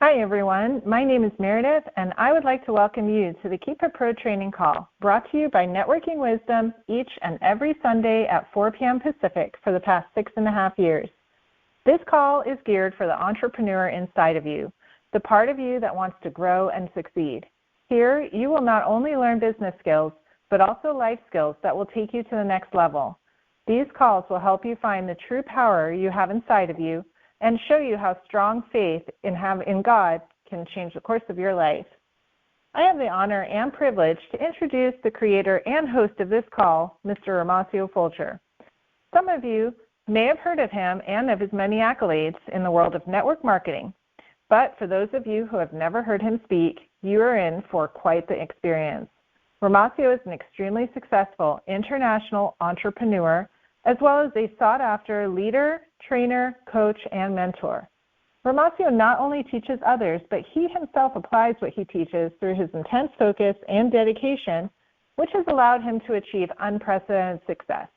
Hi, everyone. My name is Meredith, and I would like to welcome you to the Keep It Pro training call, brought to you by Networking Wisdom each and every Sunday at 4 p.m. Pacific for the past 6.5 years. This call is geared for the entrepreneur inside of you, the part of you that wants to grow and succeed. Here, you will not only learn business skills, but also life skills that will take you to the next level. These calls will help you find the true power you have inside of you and show you how strong faith in God can change the course of your life. I have the honor and privilege to introduce the creator and host of this call, Mr. Romacio Fulcher. Some of you may have heard of him and of his many accolades in the world of network marketing, but for those of you who have never heard him speak, you are in for quite the experience. Romacio is an extremely successful international entrepreneur, as well as a sought-after leader, trainer, coach, and mentor. Romacio not only teaches others, but he himself applies what he teaches through his intense focus and dedication, which has allowed him to achieve unprecedented success.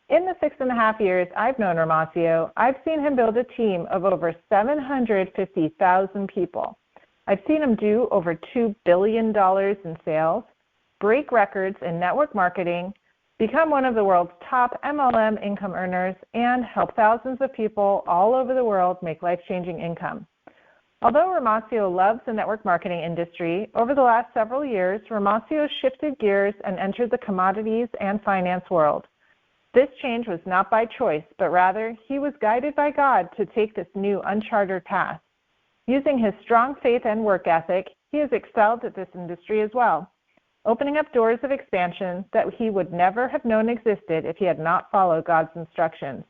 In the 6.5 years I've known Romacio, I've seen him build a team of over 750,000 people. I've seen him do over $2 billion in sales, break records in network marketing, become one of the world's top MLM income earners, and help thousands of people all over the world make life-changing income. Although Romacio loves the network marketing industry, over the last several years, Romacio shifted gears and entered the commodities and finance world. This change was not by choice, but rather he was guided by God to take this new uncharted path. Using his strong faith and work ethic, he has excelled at this industry as well, opening up doors of expansion that he would never have known existed if he had not followed God's instructions.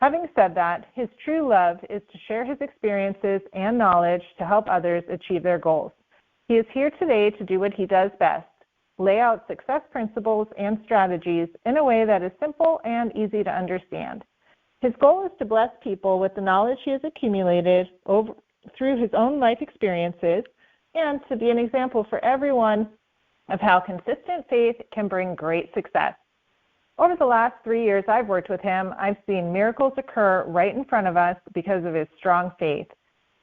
Having said that, his true love is to share his experiences and knowledge to help others achieve their goals. He is here today to do what he does best, lay out success principles and strategies in a way that is simple and easy to understand. His goal is to bless people with the knowledge he has accumulated through his own life experiences and to be an example for everyone of how consistent faith can bring great success. Over the last 3 years I've worked with him, I've seen miracles occur right in front of us because of his strong faith.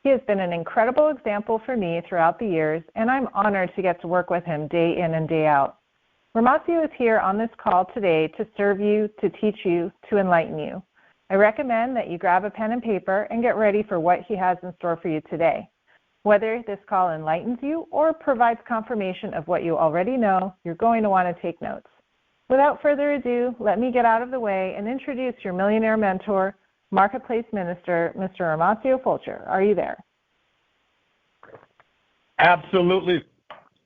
He has been an incredible example for me throughout the years, and I'm honored to get to work with him day in and day out. Romacio is here on this call today to serve you, to teach you, to enlighten you. I recommend that you grab a pen and paper and get ready for what he has in store for you today. Whether this call enlightens you or provides confirmation of what you already know, you're going to want to take notes. Without further ado, let me get out of the way and introduce your millionaire mentor, marketplace minister, Mr. Romacio Fulcher. Are you there? Absolutely.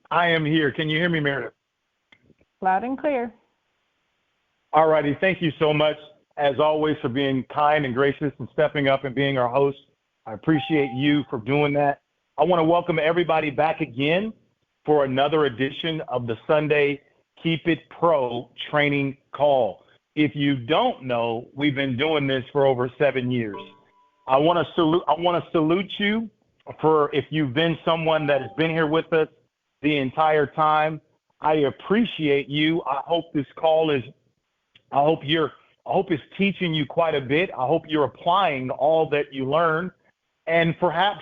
I am here. Can you hear me, Meredith? Loud and clear. All righty. Thank you so much, as always, for being kind and gracious and stepping up and being our host. I appreciate you for doing that. I want to welcome everybody back again for another edition of the Sunday Keep It Pro training call. If you don't know, we've been doing this for over 7 years. I want to salute you for if you've been someone that has been here with us the entire time. I appreciate you. I hope this call is it's teaching you quite a bit. I hope you're applying all that you learn. And perhaps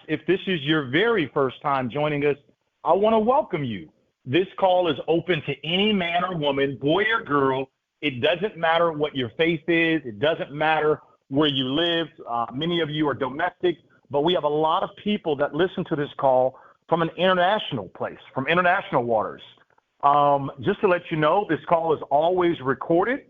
if this is your very first time joining us, I want to welcome you. This call is open to any man or woman, boy or girl. It doesn't matter what your faith is. It doesn't matter where you live. Many of you are domestic, but we have a lot of people that listen to this call from an international place, from international waters. Just to let you know, this call is always recorded.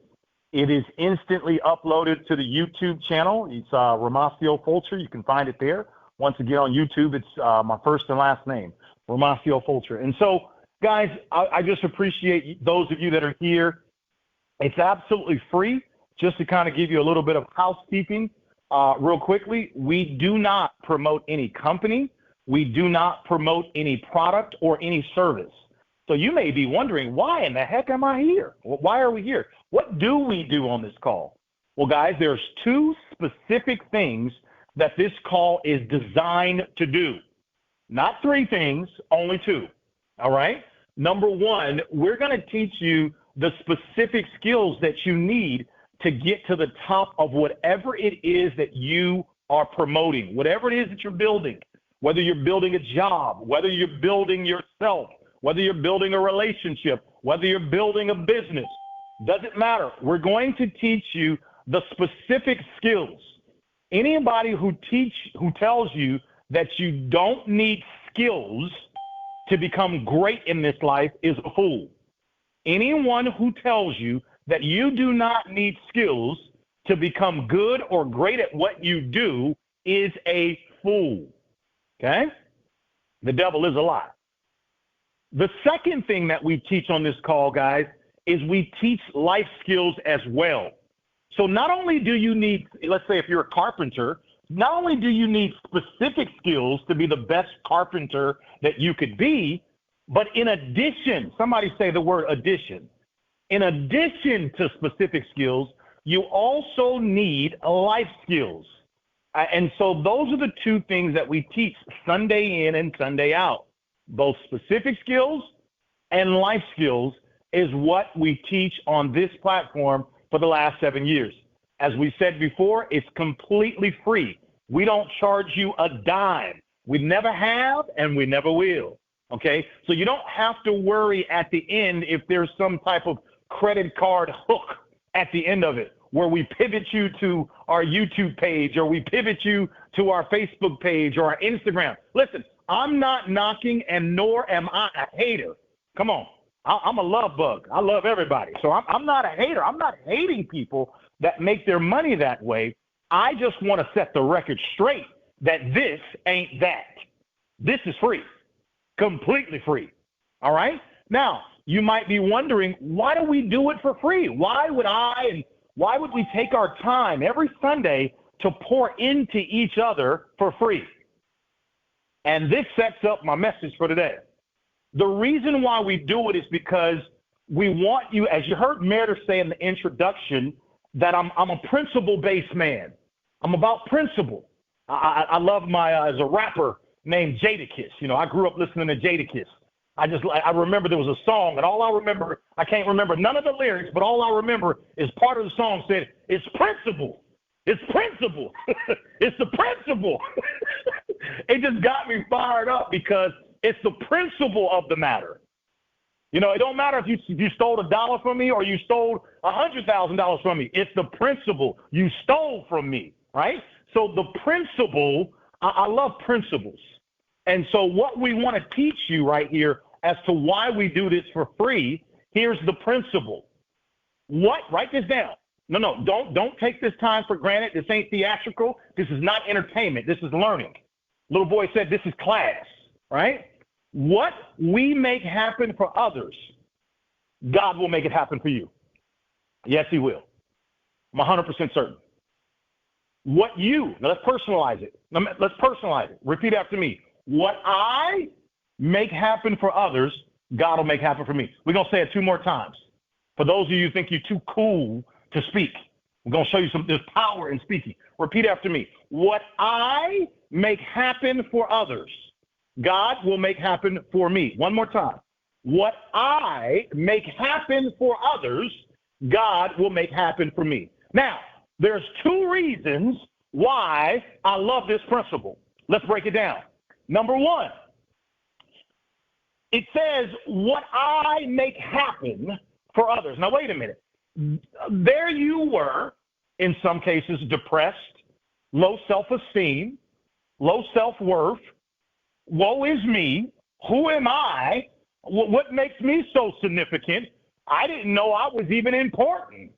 It is instantly uploaded to the YouTube channel. It's Romacio Fulcher. You can find it there. Once again, on YouTube, it's my first and last name, Romacio Fulcher. And so, guys, I just appreciate those of you that are here. It's absolutely free. Just to kind of give you a little bit of housekeeping real quickly, we do not promote any company. We do not promote any product or any service. So you may be wondering, why in the heck am I here? Well, why are we here? What do we do on this call? Well, guys, there's 2 specific things that this call is designed to do. Not 3 things, only 2. All right? Number 1, we're going to teach you the specific skills that you need to get to the top of whatever it is that you are promoting, whatever it is that you're building, whether you're building a job, whether you're building yourself, whether you're building a relationship, whether you're building a business, doesn't matter. We're going to teach you the specific skills. Anybody who tells you that you don't need skills to become great in this life is a fool. Anyone who tells you that you do not need skills to become good or great at what you do is a fool. Okay? The devil is a lie. The second thing that we teach on this call, guys, is we teach life skills as well. So not only do you need, let's say if you're a carpenter, not only do you need specific skills to be the best carpenter that you could be, but in addition, somebody say the word addition. In addition to specific skills, you also need life skills. And so those are the two things that we teach Sunday in and Sunday out. Both specific skills and life skills is what we teach on this platform for the last 7 years. As we said before, it's completely free. We don't charge you a dime. We never have and we never will. Okay? So you don't have to worry at the end if there's some type of credit card hook at the end of it where we pivot you to our YouTube page or we pivot you to our Facebook page or our Instagram. Listen, I'm not knocking and nor am I a hater. Come on. I'm a love bug. I love everybody. So I'm not a hater. I'm not hating people that make their money that way. I just want to set the record straight that this ain't that. This is free, completely free. All right? Now, you might be wondering, why do we do it for free? Why would we take our time every Sunday to pour into each other for free? And this sets up my message for today. The reason why we do it is because we want you, as you heard Meredith say in the introduction, that I'm a principle-based man. I'm about principle. I love as a rapper named Jadakiss. You know, I grew up listening to Jadakiss. I remember there was a song, and all I remember, I can't remember none of the lyrics, but all I remember is part of the song said, it's principle. It's principle. It's the principle. It just got me fired up because it's the principle of the matter. You know, it don't matter if you stole $1 from me or you stole $100,000 from me. It's the principle you stole from me, right? So the principle, I love principles. And so what we want to teach you right here as to why we do this for free, here's the principle. Write this down. No, don't take this time for granted. This ain't theatrical. This is not entertainment. This is learning. Little boy said this is class, right? What we make happen for others, God will make it happen for you. Yes, he will. I'm 100% certain. Now let's personalize it. Let's personalize it. Repeat after me. What I make happen for others, God will make happen for me. We're going to say it 2 more times. For those of you who think you're too cool to speak, we're going to show you there's power in speaking. Repeat after me. What I make happen for others, God will make happen for me. One more time. What I make happen for others, God will make happen for me. Now, there's 2 reasons why I love this principle. Let's break it down. Number 1, it says what I make happen for others. Now, wait a minute. There you were, in some cases, depressed, low self-esteem, low self-worth. Woe is me. Who am I? What makes me so significant? I didn't know I was even important.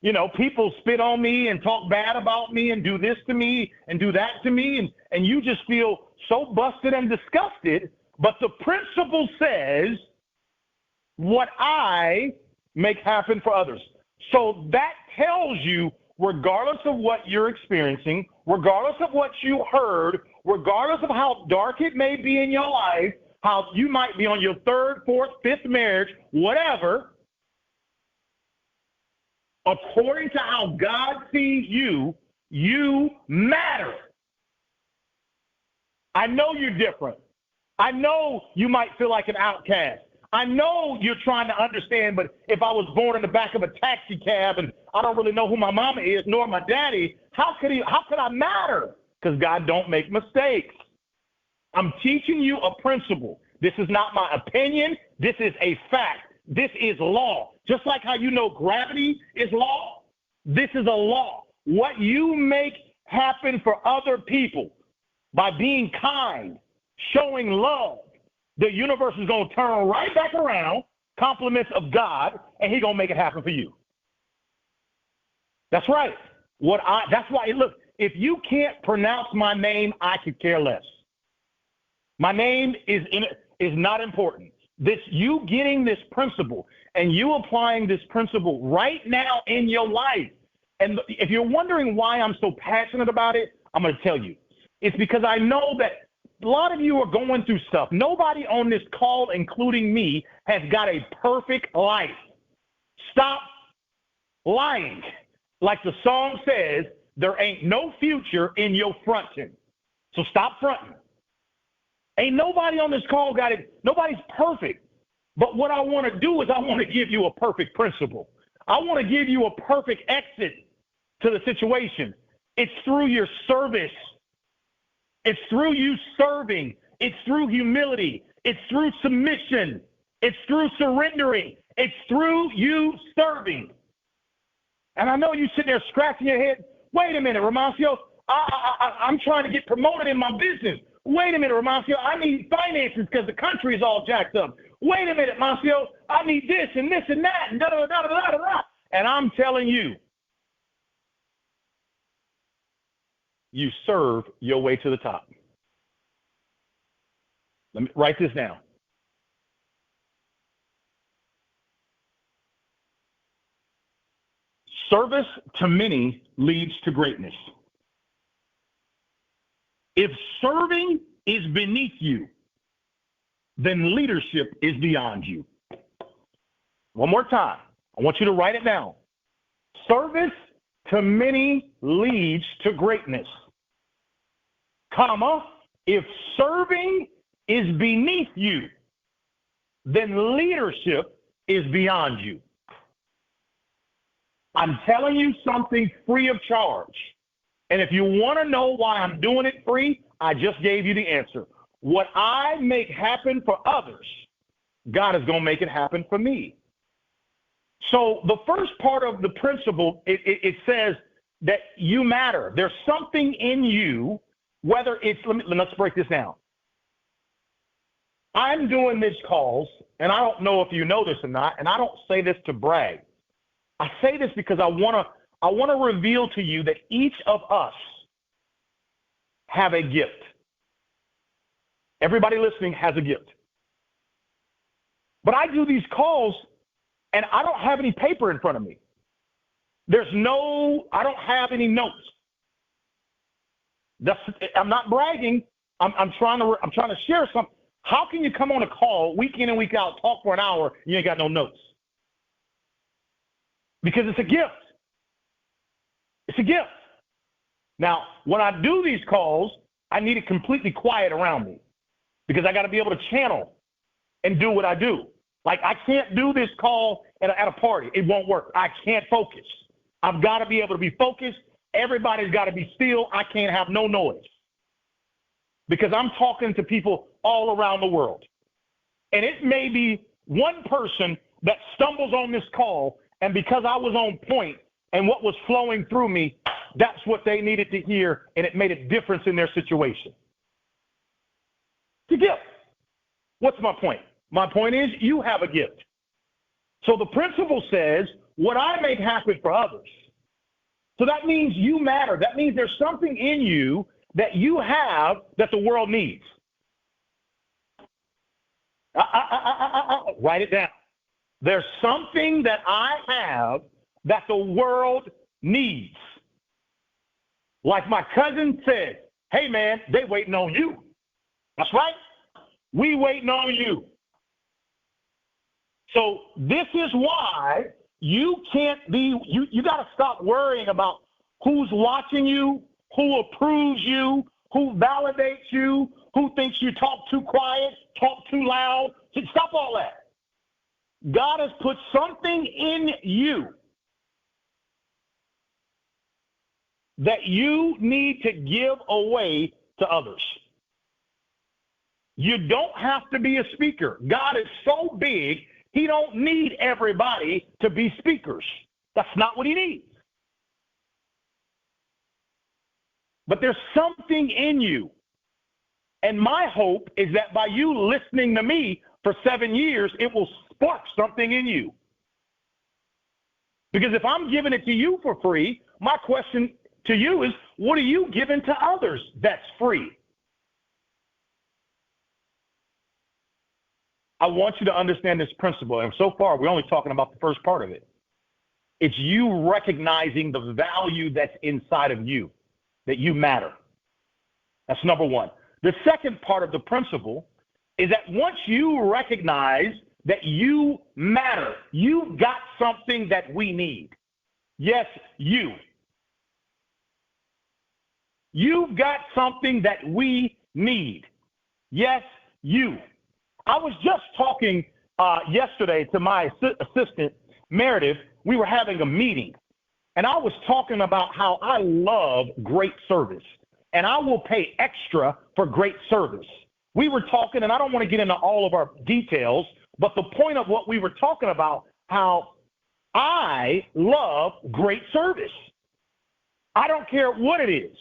You know, people spit on me and talk bad about me and do this to me and do that to me. And you just feel so busted and disgusted. But the principle says what I make happen for others. So that tells you, regardless of what you're experiencing, regardless of what you heard, regardless of how dark it may be in your life, how you might be on your 3rd, 4th, 5th marriage, whatever, according to how God sees you, you matter. I know you're different. I know you might feel like an outcast. I know you're trying to understand, but if I was born in the back of a taxi cab and I don't really know who my mama is nor my daddy, how could I matter? Because God don't make mistakes. I'm teaching you a principle. This is not my opinion. This is a fact. This is law. Just like how you know gravity is law, this is a law. What you make happen for other people by being kind, showing love, the universe is going to turn right back around, compliments of God, and he's going to make it happen for you. That's right. That's why, look, if you can't pronounce my name, I could care less. My name is not important. You getting this principle and you applying this principle right now in your life. And if you're wondering why I'm so passionate about it, I'm going to tell you. It's because I know that a lot of you are going through stuff. Nobody on this call, including me, has got a perfect life. Stop lying. Like the song says, there ain't no future in your fronting. So stop fronting. Ain't nobody on this call got it. Nobody's perfect. But what I want to do is I want to give you a perfect principle. I want to give you a perfect exit to the situation. It's through your service. It's through you serving. It's through humility. It's through submission. It's through surrendering. It's through you serving. And I know you sitting there scratching your head. Wait a minute, Romacio. I'm trying to get promoted in my business. Wait a minute, Romacio. I need finances because the country is all jacked up. Wait a minute, Romacio. I need this and this and that and da-da-da-da-da-da-da. And I'm telling you, you serve your way to the top. Let me write this down. Service to many leads to greatness. If serving is beneath you, then leadership is beyond you. One more time. I want you to write it down. Service to many leads to greatness. Comma, if serving is beneath you, then leadership is beyond you. I'm telling you something free of charge. And if you want to know why I'm doing it free, I just gave you the answer. What I make happen for others, God is going to make it happen for me. So the first part of the principle, it says that you matter. There's something in you, whether it's, let's break this down. I'm doing these calls, and I don't know if you know this or not, and I don't say this to brag. I say this because I want to reveal to you that each of us have a gift. Everybody listening has a gift. But I do these calls, and I don't have any paper in front of me. I don't have any notes. I'm not bragging. I'm trying to share something. How can you come on a call week in and week out, talk for an hour, and you ain't got no notes? Because it's a gift. It's a gift. Now, when I do these calls, I need it completely quiet around me because I got to be able to channel and do what I do. Like, I can't do this call at a party. It won't work. I can't focus. I've got to be able to be focused. Everybody's got to be still. I can't have no noise because I'm talking to people all around the world. And it may be one person that stumbles on this call, and because I was on point and what was flowing through me, that's what they needed to hear, and it made a difference in their situation. It's a gift. What's my point? My point is you have a gift. So the principle says, what I make happen for others. So that means you matter. That means there's something in you that you have that the world needs. Write it down. There's something that I have that the world needs. Like my cousin said, hey, man, they waiting on you. That's right. We waiting on you. So this is why you can't be, you got to stop worrying about who's watching you, who approves you, who validates you, who thinks you talk too quiet, talk too loud. Stop all that. God has put something in you that you need to give away to others. You don't have to be a speaker. God is so big, he don't need everybody to be speakers. That's not what he needs. But there's something in you. And my hope is that by you listening to me for 7 years, it will spark something in you. Because if I'm giving it to you for free, my question to you is, what are you giving to others that's free? I want you to understand this principle. And so far, we're only talking about the first part of it. It's you recognizing the value that's inside of you, that you matter. That's number one. The second part of the principle is that once you recognize that you matter, you've got something that we need. Yes, you. You've got something that we need. Yes, you. I was just talking yesterday to my assistant, Meredith. We were having a meeting, and I was talking about how I love great service, and I will pay extra for great service. We were talking, and I don't want to get into all of our details, but the point of what we were talking about, how I love great service. I don't care what it is.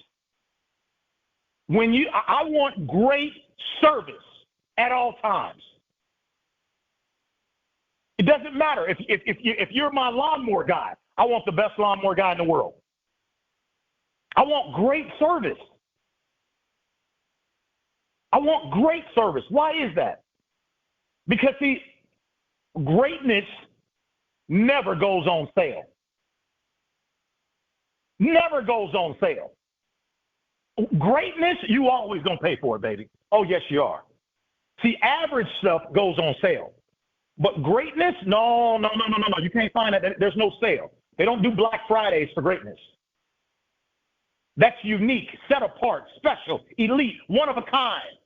I want great service at all times. It doesn't matter if you're my lawnmower guy. I want the best lawnmower guy in the world. I want great service. I want great service. Why is that? Because see, greatness never goes on sale. Never goes on sale. Greatness, you always gonna pay for it, baby. Oh, yes, you are. See, average stuff goes on sale. But greatness, no. You can't find that. There's no sale. They don't do Black Fridays for greatness. That's unique, set apart, special, elite, one of a kind.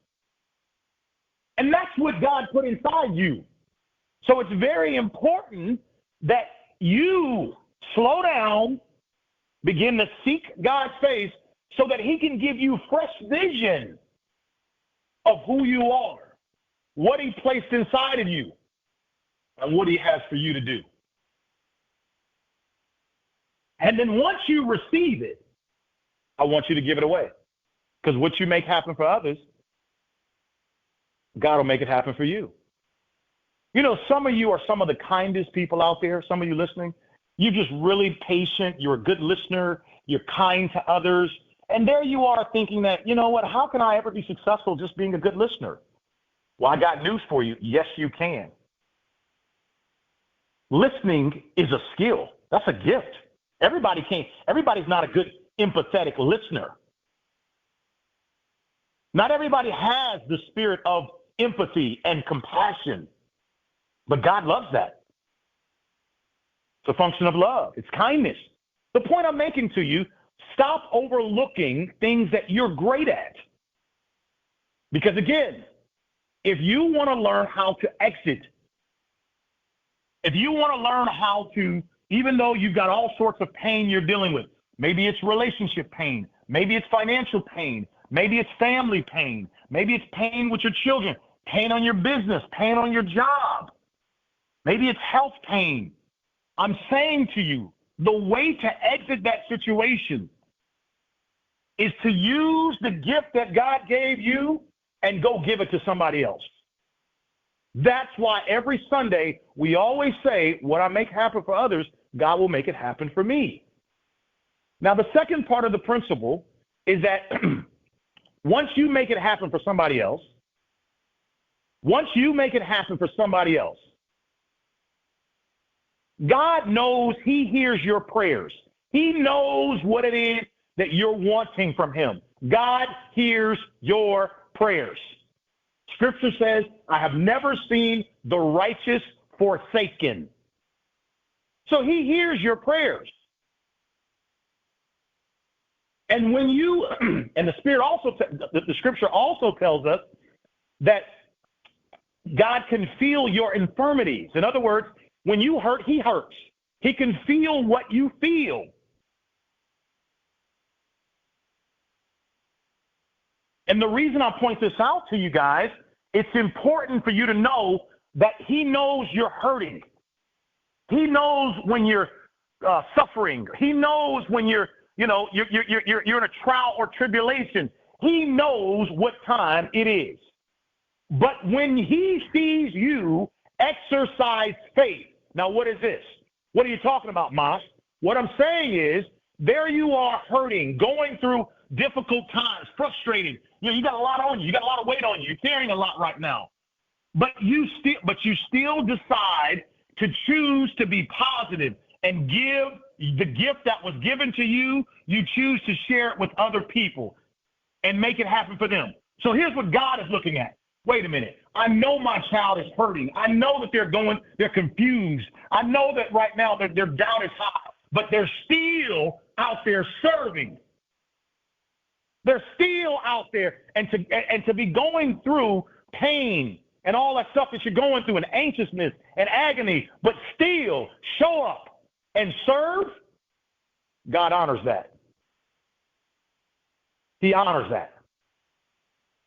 And that's what God put inside you. So it's very important that you slow down, begin to seek God's face so that he can give you fresh vision of who you are, what he placed inside of you, and what he has for you to do. And then once you receive it, I want you to give it away. Because what you make happen for others, God will make it happen for you. You know, some of you are some of the kindest people out there, some of you listening. You're just really patient. You're a good listener. You're kind to others. And there you are thinking that, you know what, how can I ever be successful just being a good listener? Well, I got news for you. Yes, you can. Listening is a skill. That's a gift. Everybody's not a good empathetic listener. Not everybody has the spirit of empathy and compassion, but God loves that. It's a function of love. It's kindness. The point I'm making to you, stop overlooking things that you're great at. Because again, if you want to learn how to exit, if you want to learn how to, even though you've got all sorts of pain you're dealing with, maybe it's relationship pain, maybe it's financial pain, maybe it's family pain, maybe it's pain with your children, pain on your business, pain on your job, maybe it's health pain. I'm saying to you, the way to exit that situation is to use the gift that God gave you and go give it to somebody else. That's why every Sunday we always say, what I make happen for others, God will make it happen for me. Now, the second part of the principle is that once you make it happen for somebody else, God knows he hears your prayers. He knows what it is that you're wanting from him. God hears your prayers. Scripture says, I have never seen the righteous forsaken. So he hears your prayers. And when you, and the Spirit also, the Scripture also tells us that God can feel your infirmities. In other words, when you hurt, he hurts. He can feel what you feel. And the reason I point this out to you guys it's important for you to know that he knows you're hurting. He knows when you're suffering. He knows when you're in a trial or tribulation. He knows what time it is. But when he sees you exercise faith, now what is this? What are you talking about, Mas? What I'm saying is, there you are hurting, going through difficult times, frustrating. You got a lot on you. You got a lot of weight on you. You're carrying a lot right now. But you still decide to choose to be positive and give the gift that was given to you. You choose to share it with other people and make it happen for them. So here's what God is looking at. Wait a minute. I know my child is hurting. I know that they're confused. I know that right now their doubt is high, but they're still out there serving. They're still out there, and to be going through pain and all that stuff that you're going through, and anxiousness and agony, but still show up and serve, God honors that. He honors that.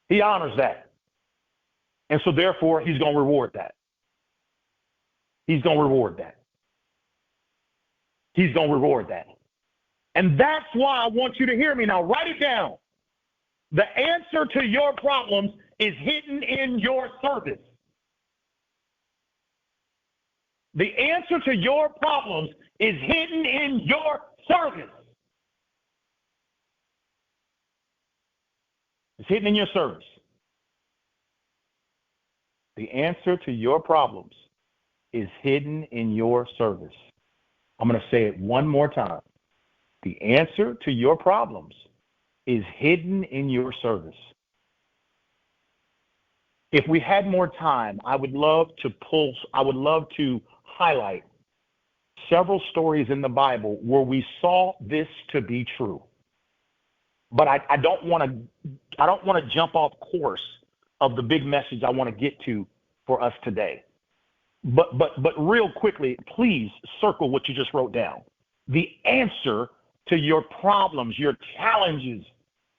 He honors that. And so therefore, he's going to reward that. He's going to reward that. He's going to reward that. And that's why I want you to hear me now. Write it down. The answer to your problems is hidden in your service. The answer to your problems is hidden in your service. It's hidden in your service. The answer to your problems is hidden in your service. I'm going to say it one more time. The answer to your problems is hidden in your service. If we had more time, I would love to highlight several stories in the Bible where we saw this to be true. But I don't want to jump off course of the big message I want to get to for us today. But real quickly, please circle what you just wrote down. The answer to your problems, your challenges,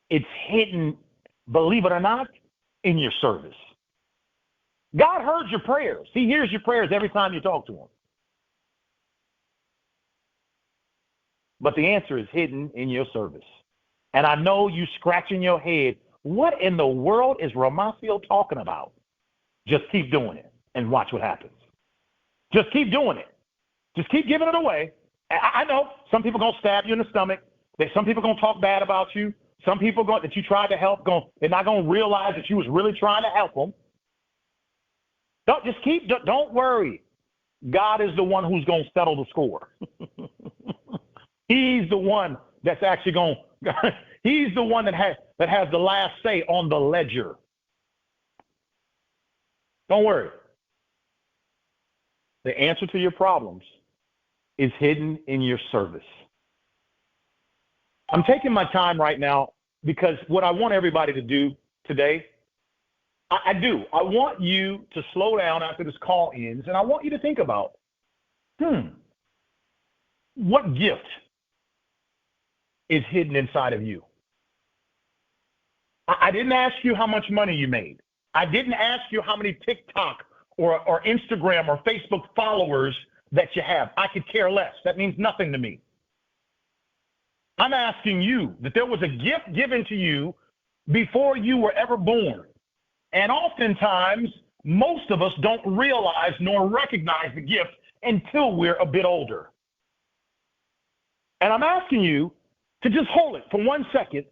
it's hidden, believe it or not, in your service. God heard your prayers. He hears your prayers every time you talk to him. But the answer is hidden in your service. And I know you scratching your head, what in the world is Romacio talking about? Just keep doing it and watch what happens. Just keep doing it. Just keep giving it away. I know some people are going to stab you in the stomach. Some people are going to talk bad about you. Some people that you tried to help, they're not going to realize that you was really trying to help them. Don't worry. God is the one who's going to settle the score. He's the one that's actually he's the one that has the last say on the ledger. Don't worry. The answer to your problems is hidden in your service. I'm taking my time right now because what I want everybody to do today, I want you to slow down after this call ends, and I want you to think about, what gift is hidden inside of you? I didn't ask you how much money you made. I didn't ask you how many TikTok or Instagram or Facebook followers that you have. I could care less. That means nothing to me. I'm asking you that there was a gift given to you before you were ever born. And oftentimes, most of us don't realize nor recognize the gift until we're a bit older. And I'm asking you to just hold it for 1 second,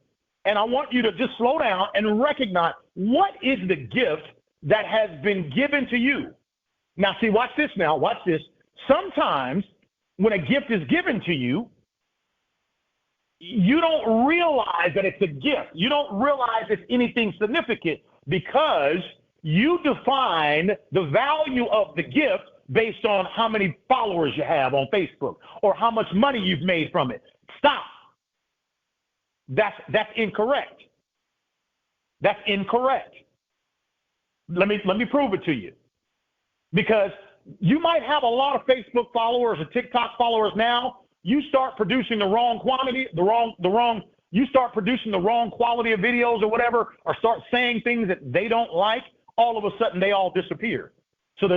and I want you to just slow down and recognize what is the gift that has been given to you. Now, see, watch this now. Watch this. Sometimes when a gift is given to you, you don't realize that it's a gift. You don't realize it's anything significant because you define the value of the gift based on how many followers you have on Facebook or how much money you've made from it. Stop. That's incorrect. That's incorrect. Let me prove it to you. Because you might have a lot of Facebook followers or TikTok followers now. You start producing the wrong quantity, you start producing the wrong quality of videos or whatever, or start saying things that they don't like, all of a sudden they all disappear. So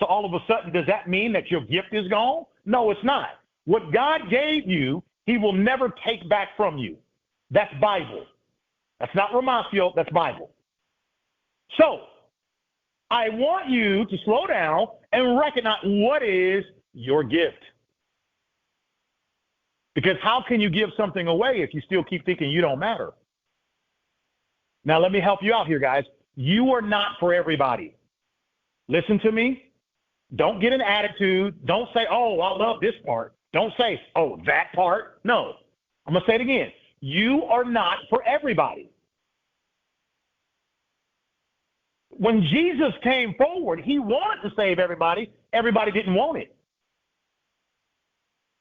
all of a sudden, does that mean that your gift is gone? No, it's not. What God gave you, he will never take back from you. That's Bible. That's not Romacio, that's Bible. So I want you to slow down and recognize what is your gift. Because how can you give something away if you still keep thinking you don't matter? Now, let me help you out here, guys. You are not for everybody. Listen to me. Don't get an attitude. Don't say, oh, I love this part. Don't say, oh, that part. No. I'm going to say it again. You are not for everybody. When Jesus came forward, he wanted to save everybody. Everybody didn't want it.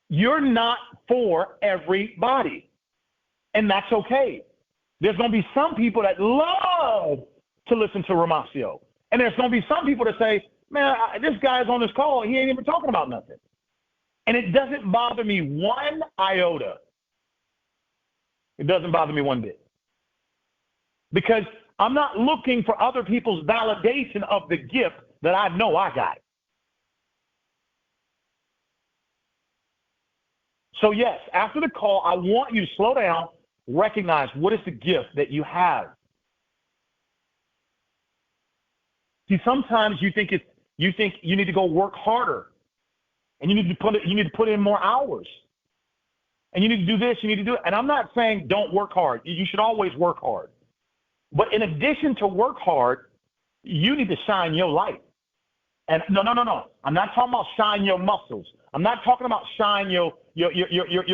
You're not for everybody. And that's okay. There's going to be some people that love to listen to Romacio. And there's going to be some people that say, man, this guy's on this call. He ain't even talking about nothing. And it doesn't bother me one iota. It doesn't bother me one bit. Because I'm not looking for other people's validation of the gift that I know I got. So yes, after the call, I want you to slow down, recognize what is the gift that you have. See, sometimes you think you need to go work harder, and you need to put in more hours, and you need to do this, you need to do it. And I'm not saying don't work hard. You should always work hard. But in addition to work hard, you need to shine your light. And no. I'm not talking about shine your muscles. I'm not talking about shine your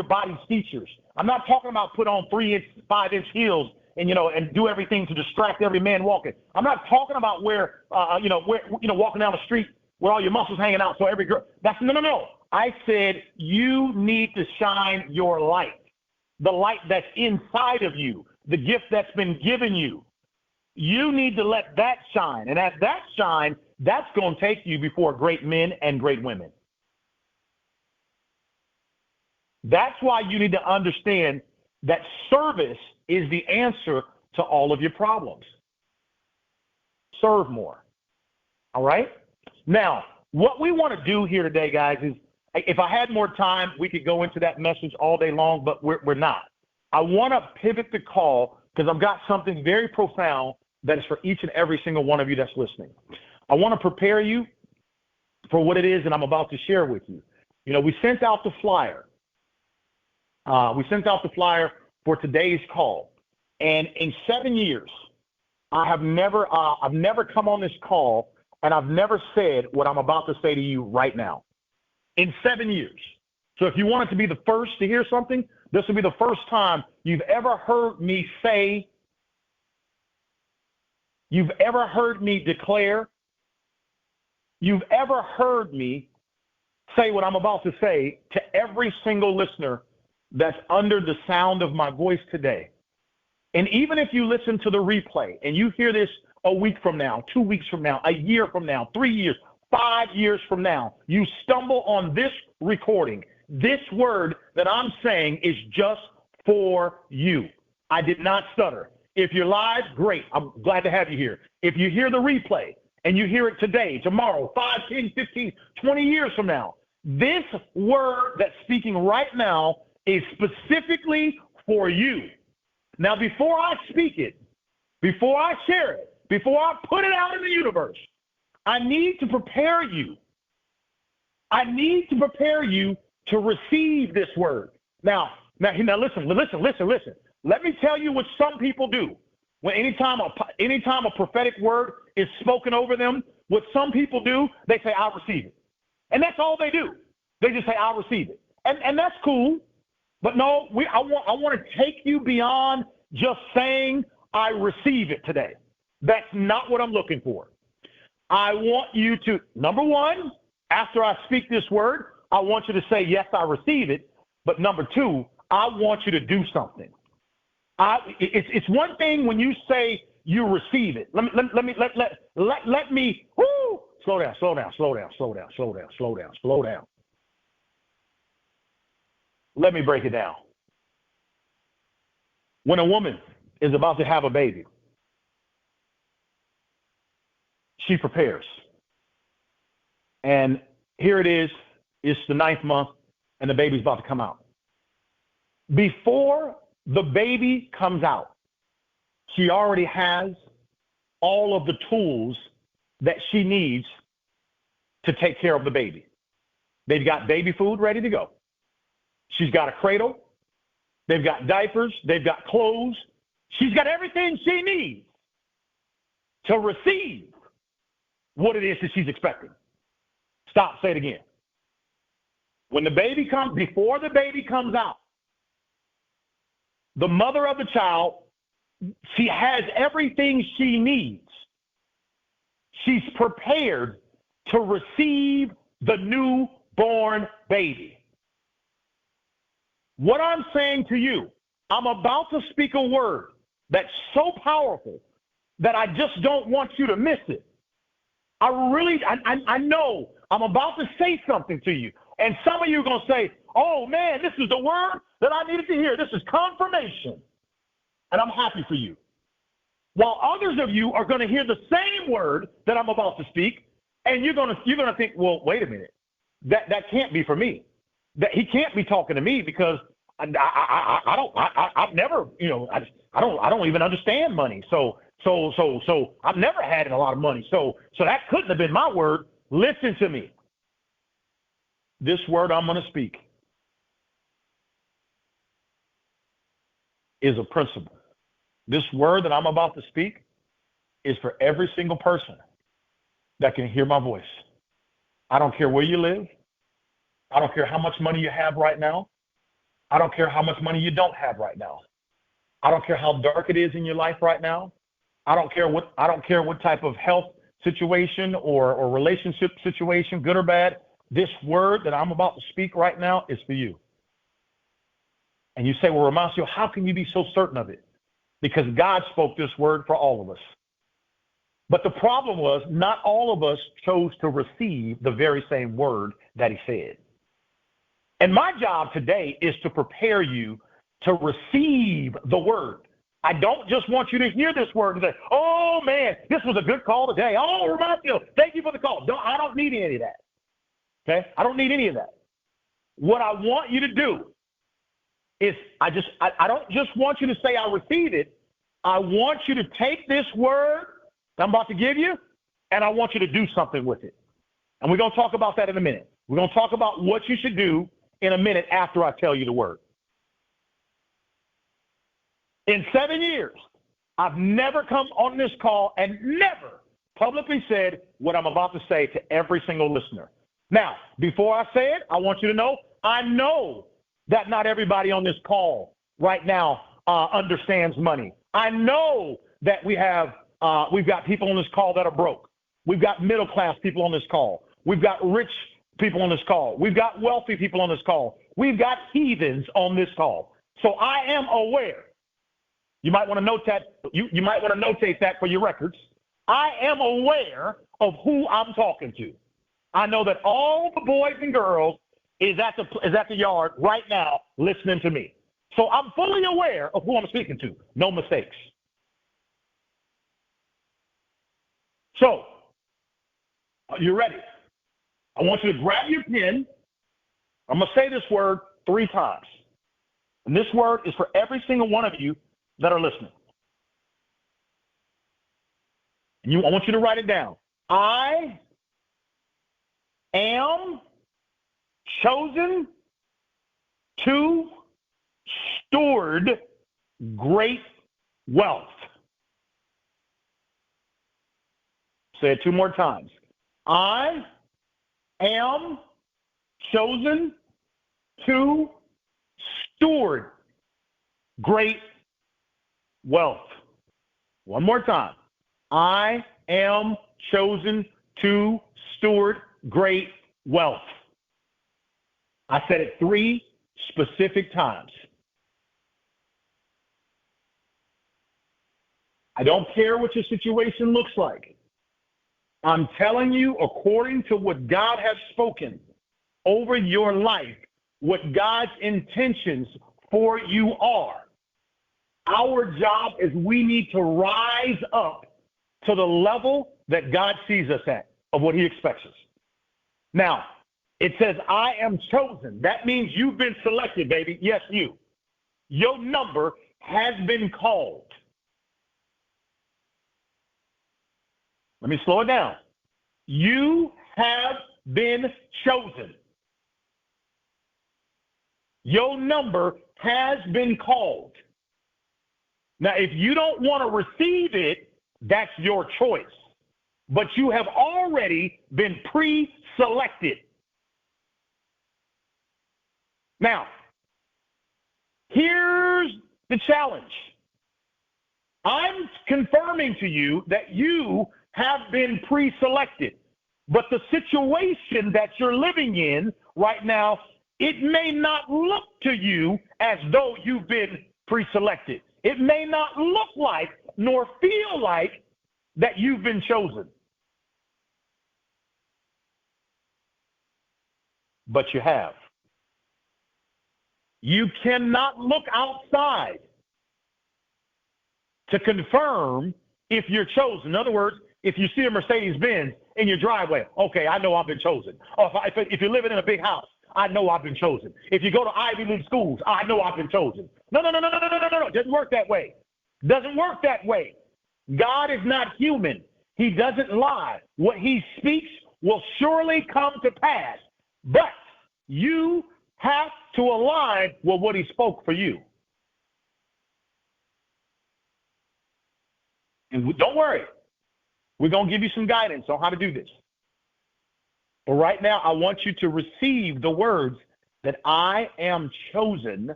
body's features. I'm not talking about put on 3-inch, 5-inch heels and do everything to distract every man walking. I'm not talking about where walking down the street where all your muscles hanging out so every girl. That's no. I said you need to shine your light, the light that's inside of you, the gift that's been given you. You need to let that shine. And as that shine, that's going to take you before great men and great women. That's why you need to understand that service is the answer to all of your problems. Serve more. All right? Now, what we want to do here today, guys, is if I had more time, we could go into that message all day long, but we're not. I want to pivot the call because I've got something very profound that is for each and every single one of you that's listening. I want to prepare you for what it is that I'm about to share with you. We sent out the flyer. For today's call. And in 7 years, I've never come on this call and I've never said what I'm about to say to you right now. In 7 years. So if you want it to be the first to hear something, this will be the first time you've ever heard me say, you've ever heard me declare, you've ever heard me say what I'm about to say to every single listener that's under the sound of my voice today. And even if you listen to the replay and you hear this a week from now, 2 weeks from now, a year from now, 3 years, 5 years from now, you stumble on this recording, this word that I'm saying is just for you. I did not stutter. If you're live, great. I'm glad to have you here. If you hear the replay and you hear it today, tomorrow, 5, 10, 15, 20 years from now, this word that's speaking right now is specifically for you. Now, before I speak it, before I share it, before I put it out in the universe, I need to prepare you. I need to prepare you to receive this word. Now listen. Let me tell you what some people do. When anytime a prophetic word is spoken over them, what some people do, they say, I'll receive it. And that's all they do. They just say, I'll receive it. And that's cool. But no, I want to take you beyond just saying I receive it today. That's not what I'm looking for. I want you to, number one, after I speak this word, I want you to say, yes, I receive it. But number two, I want you to do something. It's one thing when you say you receive it. Let me slow down. Let me break it down. When a woman is about to have a baby, she prepares. And here it is. It's the 9th month, and the baby's about to come out. Before the baby comes out, she already has all of the tools that she needs to take care of the baby. They've got baby food ready to go. She's got a cradle. They've got diapers. They've got clothes. She's got everything she needs to receive what it is that she's expecting. Stop, say it again. When the baby comes, before the baby comes out, the mother of the child, she has everything she needs. She's prepared to receive the newborn baby. What I'm saying to you, I'm about to speak a word that's so powerful that I just don't want you to miss it. I know I'm about to say something to you. And some of you are going to say, oh, man, this is the word that I needed to hear. This is confirmation. And I'm happy for you. While others of you are going to hear the same word that I'm about to speak, and you're going to think, well, wait a minute. That can't be for me. That he can't be talking to me because I've never, I don't even understand money. So I've never had a lot of money. So that couldn't have been my word. Listen to me. This word I'm going to speak is a principle. This word that I'm about to speak is for every single person that can hear my voice. I don't care where you live. I don't care how much money you have right now. I don't care how much money you don't have right now. I don't care how dark it is in your life right now. I don't care what type of health situation or relationship situation, good or bad. This word that I'm about to speak right now is for you. And you say, well, Romacio, how can you be so certain of it? Because God spoke this word for all of us. But the problem was not all of us chose to receive the very same word that he said. And my job today is to prepare you to receive the word. I don't just want you to hear this word and say, oh, man, this was a good call today. Oh, Romacio, thank you for the call. I don't need any of that. Okay? I don't need any of that. What I want you to do is I don't just want you to say I received it. I want you to take this word that I'm about to give you, and I want you to do something with it. And we're going to talk about that in a minute. We're going to talk about what you should do in a minute after I tell you the word. In 7 years, I've never come on this call and never publicly said what I'm about to say to every single listener. Now, before I say it, I want you to know, I know that not everybody on this call right now understands money. I know that we've got people on this call that are broke. We've got middle-class people on this call. We've got rich people on this call. We've got wealthy people on this call. We've got heathens on this call. So I am aware. You might want to note that. You might want to notate that for your records. I am aware of who I'm talking to. I know that all the boys and girls is at the yard right now listening to me. So I'm fully aware of who I'm speaking to. No mistakes. So, are you ready? I want you to grab your pen. I'm going to say this word 3 times. And this word is for every single one of you that are listening. And I want you to write it down. I am chosen to steward great wealth. Say it 2 more times. I am chosen to steward great wealth. 1 more time. I am chosen to steward great wealth. I said it 3 specific times. I don't care what your situation looks like. I'm telling you, according to what God has spoken over your life, what God's intentions for you are. Our job is we need to rise up to the level that God sees us at, of what he expects us. Now, it says, I am chosen. That means you've been selected, baby. Yes, you. Your number has been called. Let me slow it down. You have been chosen. Your number has been called. Now, if you don't want to receive it, that's your choice. But you have already been pre-selected. Now, here's the challenge. I'm confirming to you that you have been pre-selected, but the situation that you're living in right now, it may not look to you as though you've been pre-selected. It may not look like nor feel like that you've been chosen. But you have. You cannot look outside to confirm if you're chosen. In other words, if you see a Mercedes-Benz in your driveway, okay, I know I've been chosen. Or if you're living in a big house, I know I've been chosen. If you go to Ivy League schools, I know I've been chosen. No. It doesn't work that way. Doesn't work that way. God is not human. He doesn't lie. What he speaks will surely come to pass. But you have to align with what he spoke for you. And don't worry. We're going to give you some guidance on how to do this. But right now, I want you to receive the words that I am chosen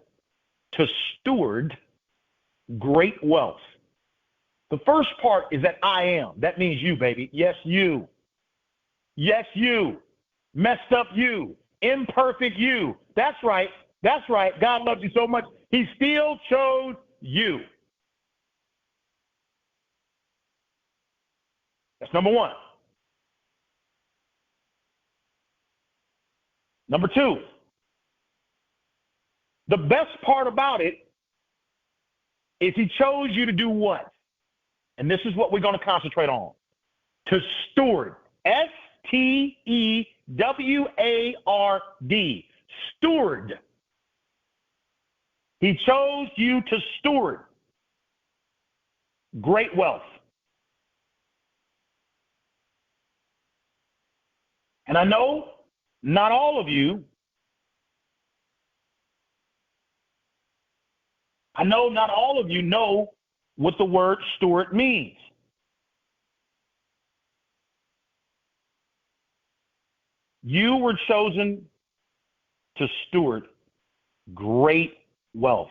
to steward great wealth. The first part is that I am. That means you, baby. Yes, you. Yes, you. Messed up you. Imperfect you. That's right. That's right. God loves you so much. He still chose you. That's number one. Number two, the best part about it is he chose you to do what? And this is what we're going to concentrate on. To steward. S-T-E-W-A-R-D. Steward. He chose you to steward great wealth. And I know not all of you, know what the word steward means. You were chosen to steward great wealth.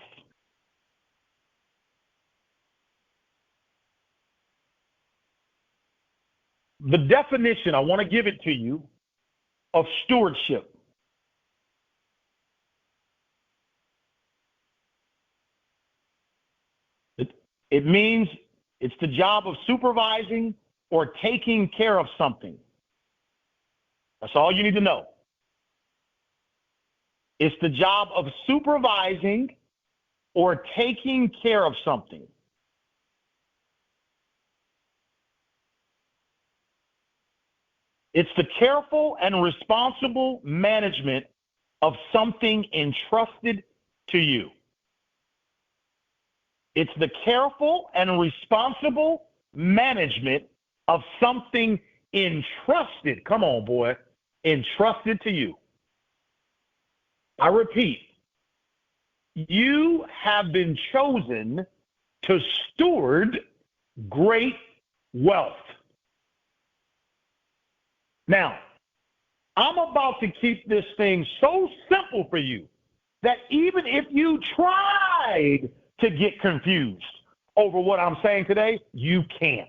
The definition, I want to give it to you, of stewardship. It means it's the job of supervising or taking care of something. That's all you need to know. It's the job of supervising or taking care of something. It's the careful and responsible management of something entrusted to you. It's the careful and responsible management of something entrusted. Come on, boy. Entrusted to you. I repeat, you have been chosen to steward great wealth. Now, I'm about to keep this thing so simple for you that even if you tried to get confused over what I'm saying today, you can't.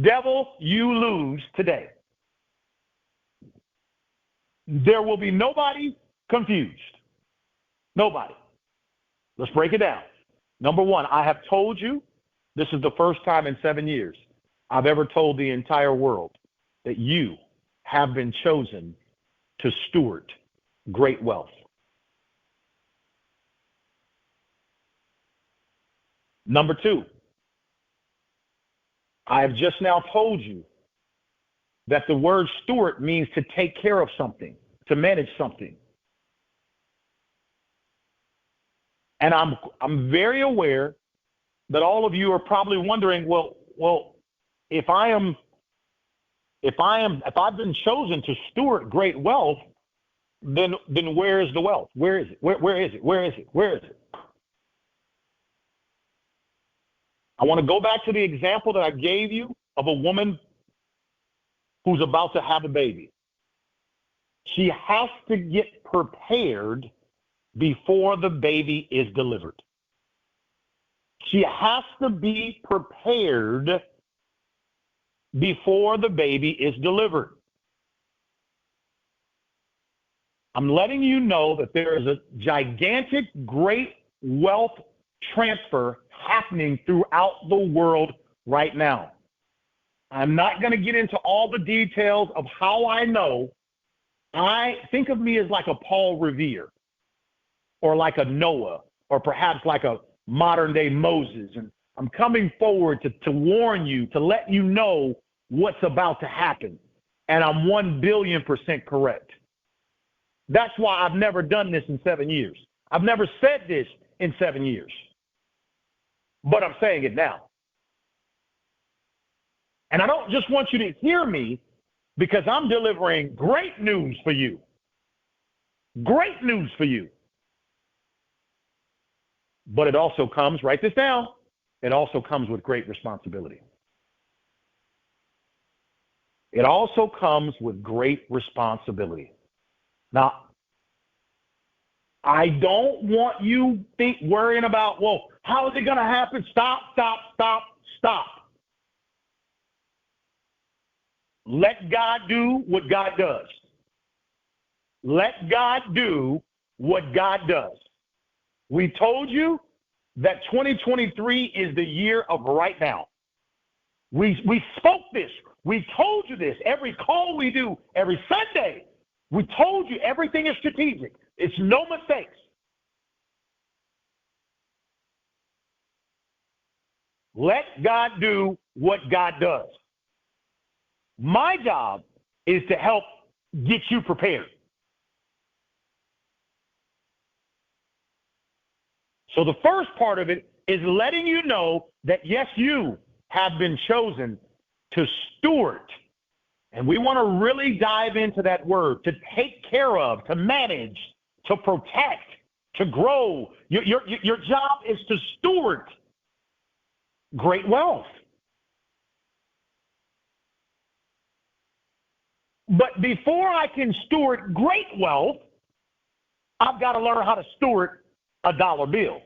Devil, you lose today. There will be nobody confused. Nobody. Let's break it down. Number one, I have told you, this is the first time in 7 years I've ever told the entire world that you have been chosen to steward great wealth. Number two, I have just now told you that the word steward means to take care of something, to manage something. And I'm very aware that all of you are probably wondering, well, if I've been chosen to steward great wealth, then where is the wealth? Where is it? Where is it? Where is it? Where is it? I want to go back to the example that I gave you of a woman who's about to have a baby. She has to get prepared before the baby is delivered. She has to be prepared before the baby is delivered. I'm letting you know that there is a gigantic, great wealth transfer happening throughout the world right now. I'm not going to get into all the details of how I know. I think of me as like a Paul Revere or like a Noah or perhaps like a modern day Moses. And I'm coming forward to warn you, to let you know what's about to happen. And I'm 1,000,000,000% correct. That's why I've never done this in 7 years. I've never said this in 7 years. But I'm saying it now. And I don't just want you to hear me because I'm delivering great news for you. Great news for you. But it also comes, write this down, it also comes with great responsibility. It also comes with great responsibility. Now, I don't want you worrying about, well, how is it going to happen? Stop. Let God do what God does. Let God do what God does. We told you that 2023 is the year of right now. We spoke this. We told you this. Every call we do, every Sunday, we told you everything is strategic. It's no mistakes. Let God do what God does. My job is to help get you prepared. So the first part of it is letting you know that, yes, you have been chosen to steward. And we want to really dive into that word, to take care of, to manage, to protect, to grow. Your job is to steward great wealth. But before I can steward great wealth, I've got to learn how to steward a dollar bill.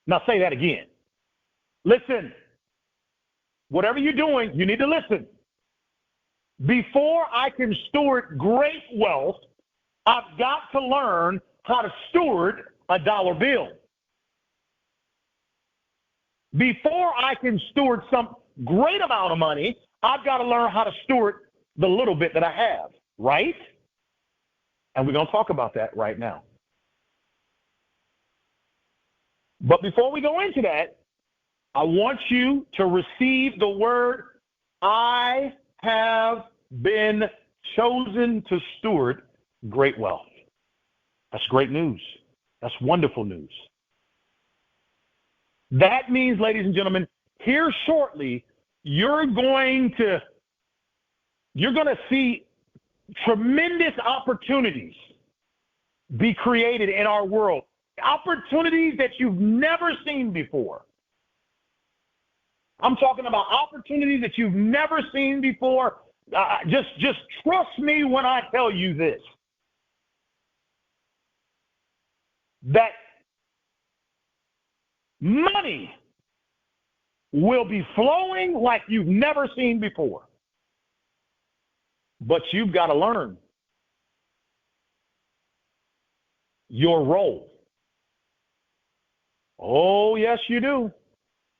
Now say that again. Listen. Whatever you're doing, you need to listen. Before I can steward great wealth, I've got to learn how to steward a dollar bill. Before I can steward some great amount of money, I've got to learn how to steward the little bit that I have, right? And we're going to talk about that right now. But before we go into that, I want you to receive the word, I have been chosen to steward great wealth. That's great news. That's wonderful news. That means, ladies and gentlemen, here shortly, you're going to see tremendous opportunities be created in our world. Opportunities that you've never seen before. I'm talking about opportunities that you've never seen before. Just trust me when I tell you this. That money will be flowing like you've never seen before. But you've got to learn your role. Oh, yes, you do.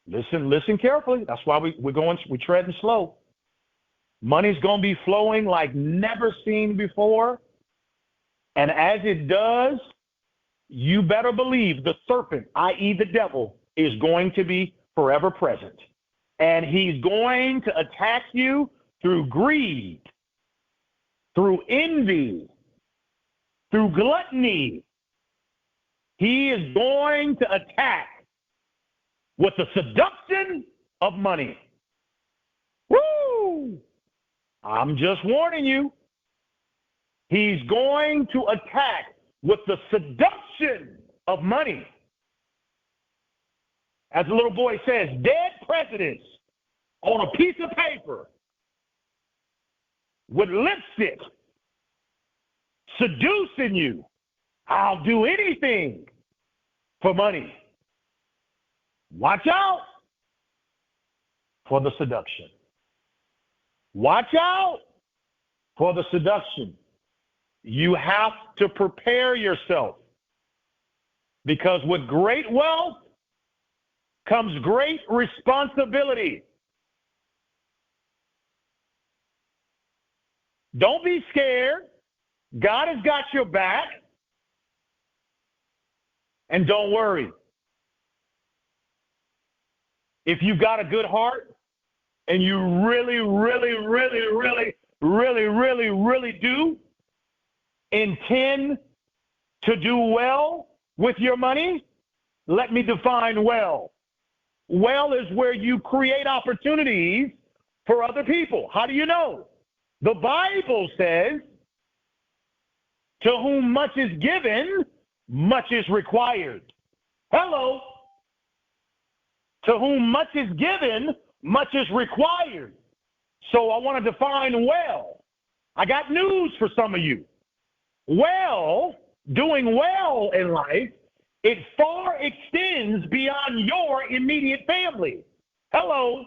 Listen carefully. That's why we're treading slow. Money's going to be flowing like never seen before. And as it does, you better believe the serpent, i.e. the devil, is going to be forever present. And he's going to attack you through greed, through envy, through gluttony. He is going to attack with the seduction of money. Woo! I'm just warning you. He's going to attack with the seduction of money. As the little boy says, dead presidents on a piece of paper with lipstick seducing you. I'll do anything for money. Watch out for the seduction. Watch out for the seduction. You have to prepare yourself, because with great wealth comes great responsibility. Don't be scared. God has got your back. And don't worry. If you've got a good heart and you really do intend to do well with your money, let me define well. Well is where you create opportunities for other people. How do you know? The Bible says, to whom much is given, much is required. Hello. To whom much is given, much is required. So I want to define well. I got news for some of you. Well, doing well in life, it far extends beyond your immediate family. Hello.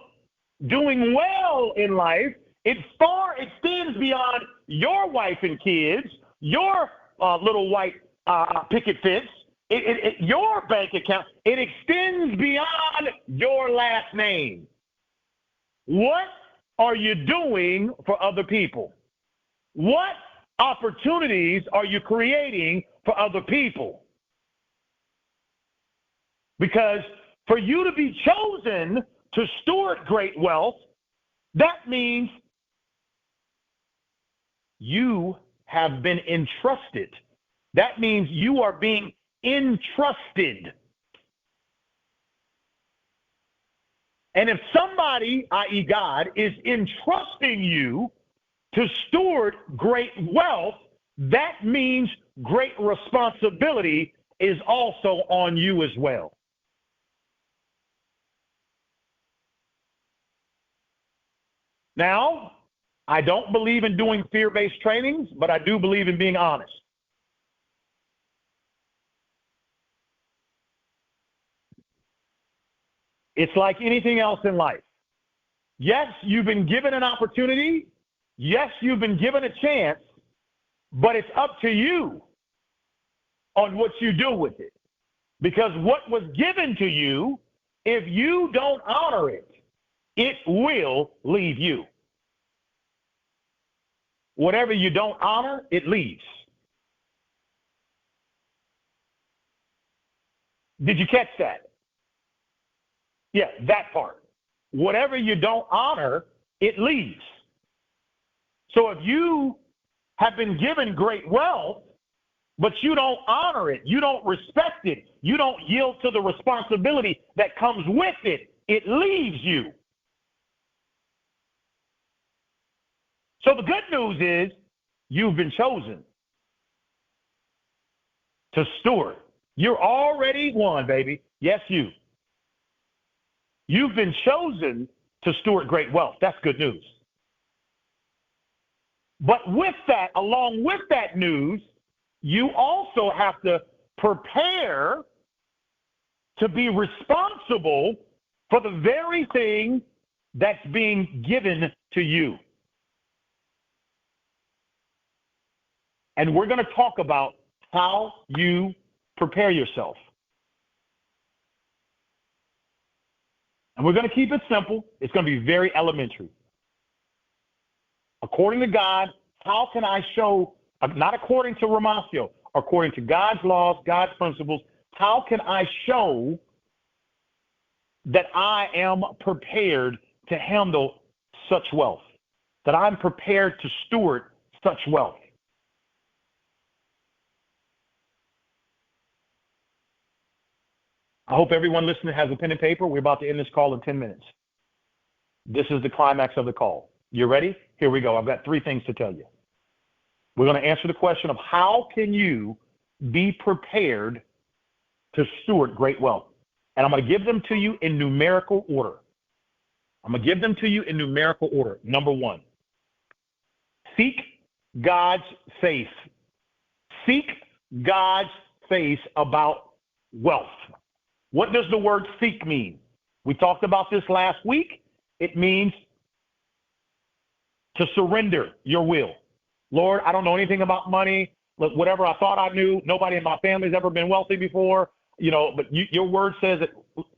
Doing well in life, it far extends beyond your wife and kids, your little white picket fence, your bank account. It extends beyond your last name. What are you doing for other people? What opportunities are you creating for other people? Because for you to be chosen to steward great wealth, that means you have been entrusted. That means you are being entrusted. And if somebody, i.e. God, is entrusting you to steward great wealth, that means great responsibility is also on you as well. Now, I don't believe in doing fear-based trainings, but I do believe in being honest. It's like anything else in life. Yes, you've been given an opportunity. Yes, you've been given a chance, but it's up to you on what you do with it. Because what was given to you, if you don't honor it, it will leave you. Whatever you don't honor, it leaves. Did you catch that? Yeah, that part. Whatever you don't honor, it leaves. So if you have been given great wealth, but you don't honor it, you don't respect it, you don't yield to the responsibility that comes with it, it leaves you. So the good news is you've been chosen to steward. You're already one, baby. Yes, you. You've been chosen to steward great wealth. That's good news. But with that, along with that news, you also have to prepare to be responsible for the very thing that's being given to you. And we're going to talk about how you prepare yourself. And we're going to keep it simple. It's going to be very elementary. According to God, how can I show, not according to Romacio, according to God's laws, God's principles, how can I show that I am prepared to handle such wealth, that I'm prepared to steward such wealth. I hope everyone listening has a pen and paper. We're about to end this call in 10 minutes. This is the climax of the call. You ready? Here we go. I've got 3 things to tell you. We're going to answer the question of how can you be prepared to steward great wealth? And I'm going to give them to you in numerical order. Number 1, seek God's face. Seek God's face about wealth. What does the word seek mean? We talked about this last week. It means to surrender your will. Lord, I don't know anything about money. Look, whatever I thought I knew, nobody in my family's ever been wealthy before, but your word says that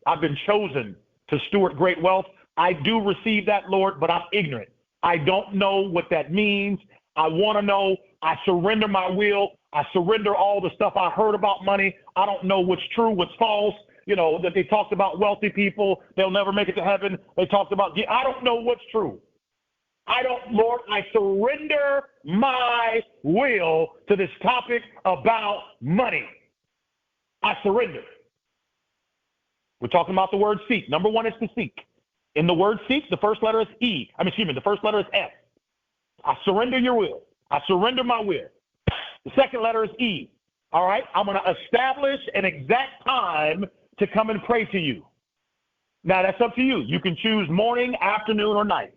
I've been chosen to steward great wealth. I do receive that, Lord, but I'm ignorant. I don't know what that means. I want to know. I surrender my will. I surrender all the stuff I heard about money. I don't know what's true, what's false. That they talked about wealthy people, they'll never make it to heaven. They talked about, I don't know what's true. Lord, I surrender my will to this topic about money. I surrender. We're talking about the word seek. Number 1 is to seek. In the word seek, the first letter is the first letter is S. I surrender your will. I surrender my will. The second letter is E. All right, I'm going to establish an exact time to come and pray to you. Now, that's up to you. You can choose morning, afternoon, or night.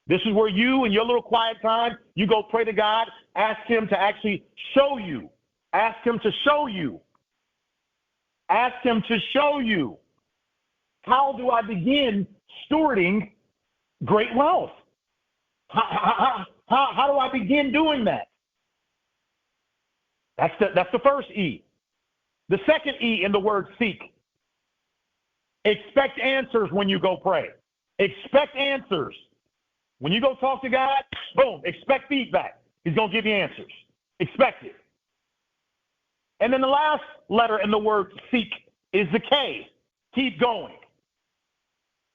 This is where you, in your little quiet time, you go pray to God, ask him to actually show you. Ask him to show you. Ask him to show you. How do I begin stewarding great wealth? How do I begin doing that? That's the first E. The second E in the word seek. Expect answers when you go pray. Expect answers. When you go talk to God, boom, expect feedback. He's going to give you answers. Expect it. And then the last letter in the word seek is the K. Keep going.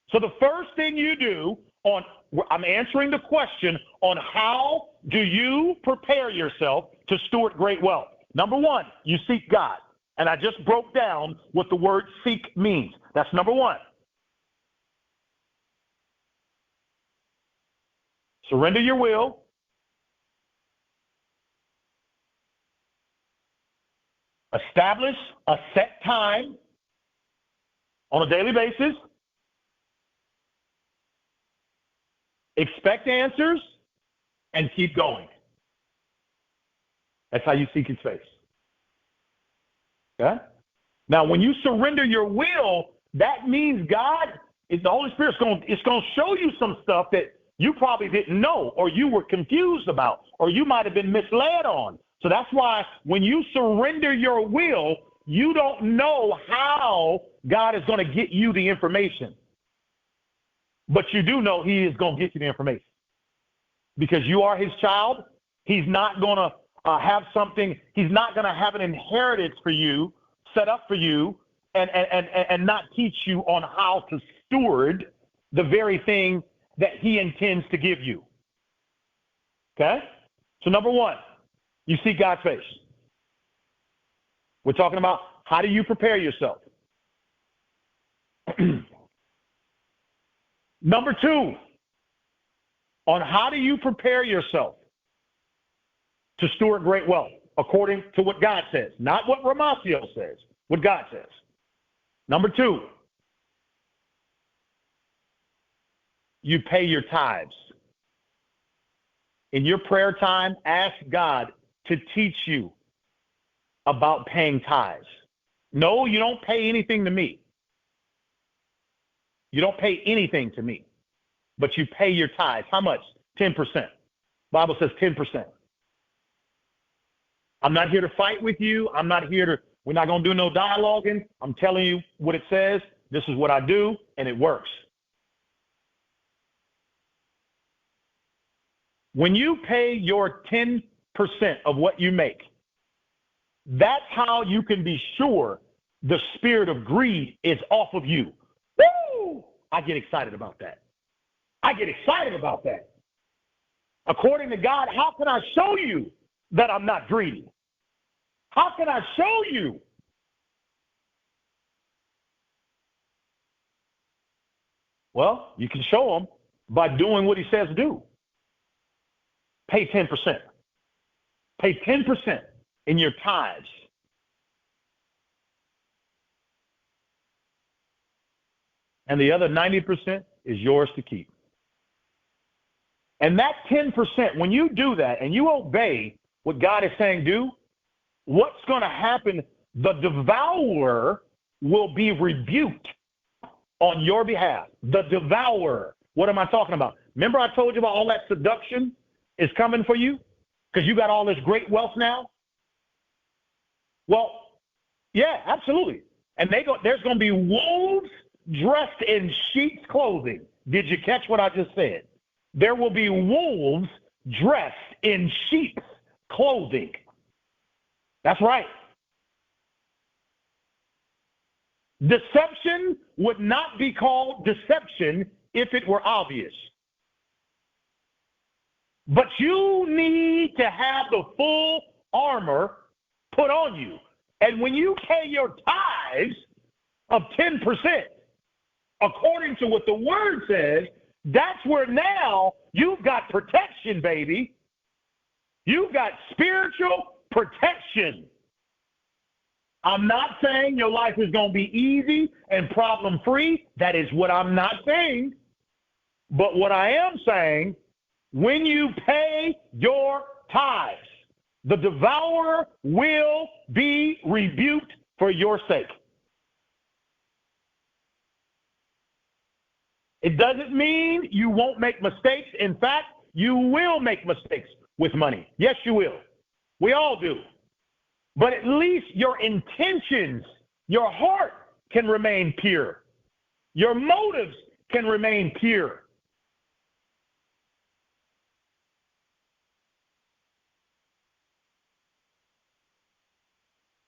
So the first thing you do I'm answering the question on how do you prepare yourself to steward great wealth. Number 1, you seek God. And I just broke down what the word seek means. That's number 1. Surrender your will. Establish a set time on a daily basis. Expect answers and keep going. That's how you seek his face. Okay? Now, when you surrender your will, that means the Holy Spirit's going to show you some stuff that you probably didn't know, or you were confused about, or you might have been misled on. So that's why when you surrender your will, you don't know how God is going to get you the information. But you do know he is going to get you the information. Because you are his child, he's not going to he's not going to have an inheritance for you, set up for you, and not teach you on how to steward the very thing that he intends to give you. Okay? So number 1, you seek God's face. We're talking about how do you prepare yourself? Number 2, on how do you prepare yourself to steward great wealth according to what God says, not what Romacio says, what God says. Number 2, you pay your tithes. In your prayer time, ask God to teach you about paying tithes. No, you don't pay anything to me. You don't pay anything to me, but you pay your tithes. How much? 10%. Bible says 10%. I'm not here to fight with you. we're not going to do no dialoguing. I'm telling you what it says. This is what I do, and it works. When you pay your 10% of what you make, that's how you can be sure the spirit of greed is off of you. I get excited about that. I get excited about that. According to God, how can I show you that I'm not greedy? How can I show you? Well, you can show him by doing what he says do. Pay 10%. Pay 10% in your tithes. And the other 90% is yours to keep. And that 10%, when you do that and you obey what God is saying do, what's going to happen? The devourer will be rebuked on your behalf. The devourer. What am I talking about? Remember I told you about all that seduction is coming for you because you got all this great wealth now? Well, yeah, absolutely. And there's going to be wolves dressed in sheep's clothing. Did you catch what I just said? There will be wolves dressed in sheep's clothing. That's right. Deception would not be called deception if it were obvious. But you need to have the full armor put on you. And when you pay your tithes of 10%, according to what the word says, that's where now you've got protection, baby. You've got spiritual protection. I'm not saying your life is going to be easy and problem-free. That is what I'm not saying. But what I am saying, when you pay your tithes, the devourer will be rebuked for your sake. It doesn't mean you won't make mistakes. In fact, you will make mistakes with money. Yes, you will. We all do. But at least your intentions, your heart can remain pure. Your motives can remain pure.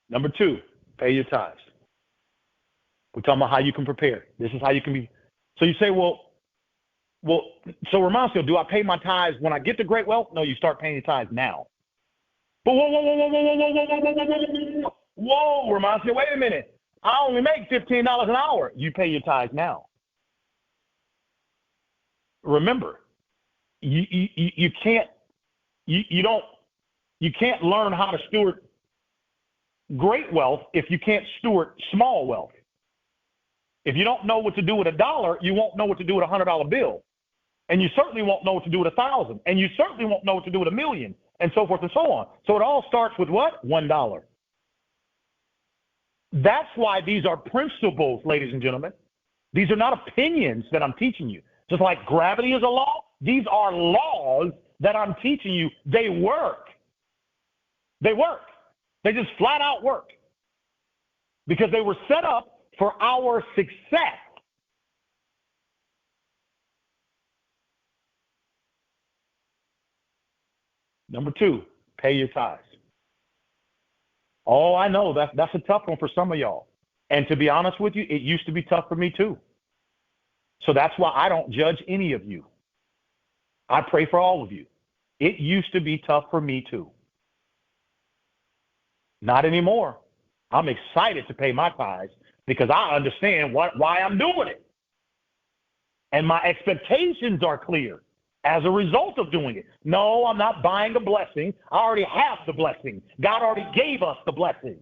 Number 2, pay your tithes. We're talking about how you can prepare. This is how you can be. So you say, well, so Romacio, do I pay my tithes when I get the great wealth? No, you start paying your tithes now. But whoa, Romacio, wait a minute. I only make $15 an hour. You pay your tithes now. Remember, you can't learn how to steward great wealth if you can't steward small wealth. If you don't know what to do with $1, you won't know what to do with a $100 bill. And you certainly won't know what to do with 1,000. And you certainly won't know what to do with 1,000,000, and so forth and so on. So it all starts with what? $1. That's why these are principles, ladies and gentlemen. These are not opinions that I'm teaching you. Just like gravity is a law, these are laws that I'm teaching you. They work. They work. They just flat out work. Because they were set up for our success. Number 2, pay your tithes. Oh, I know that's a tough one for some of y'all. And to be honest with you, it used to be tough for me too. So that's why I don't judge any of you. I pray for all of you. It used to be tough for me too. Not anymore. I'm excited to pay my tithes because I understand why I'm doing it. And my expectations are clear as a result of doing it. No, I'm not buying a blessing. I already have the blessing. God already gave us the blessing.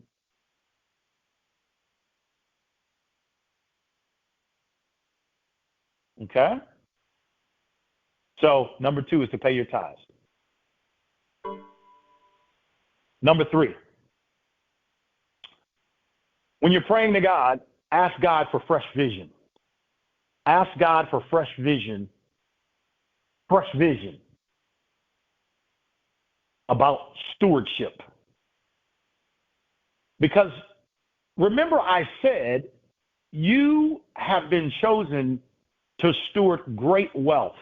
Okay? So, number 2 is to pay your tithes. Number 3, when you're praying to God, ask God for fresh vision. Ask God for fresh vision about stewardship. Because remember I said you have been chosen to steward great wealth.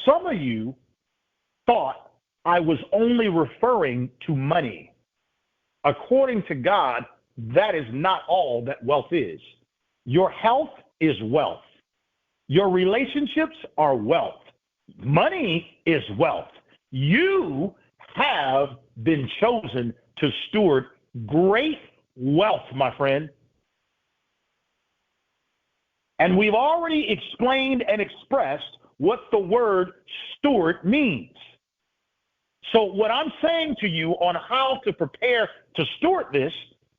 Some of you thought I was only referring to money. According to God, that is not all that wealth is. Your health is wealth. Your relationships are wealth. Money is wealth. You have been chosen to steward great wealth, my friend. And we've already explained and expressed what the word steward means. So what I'm saying to you on how to prepare to steward this,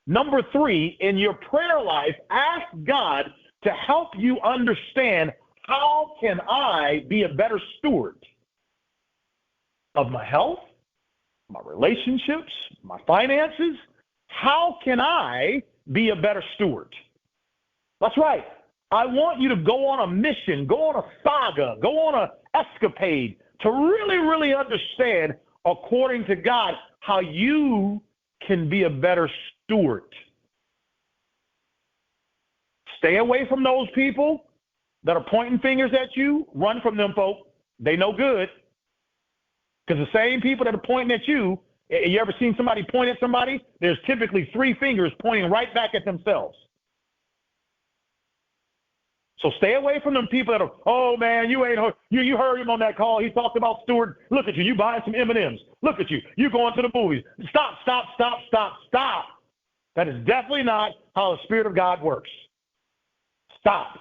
number 3, in your prayer life, ask God to help you understand, how can I be a better steward of my health, my relationships, my finances? How can I be a better steward? That's right. I want you to go on a mission, go on a saga, go on an escapade to really, really understand, according to God, how you can be a better steward. Stay away from those people that are pointing fingers at you. Run from them, folk. They no good. Because the same people that are pointing at you, you ever seen somebody point at somebody? There's typically 3 fingers pointing right back at themselves. So stay away from them people that are, oh man, you heard him on that call. He talked about Steward. Look at you. You buying some M&Ms. Look at you. You going to the movies. Stop. That is definitely not how the Spirit of God works. Stop.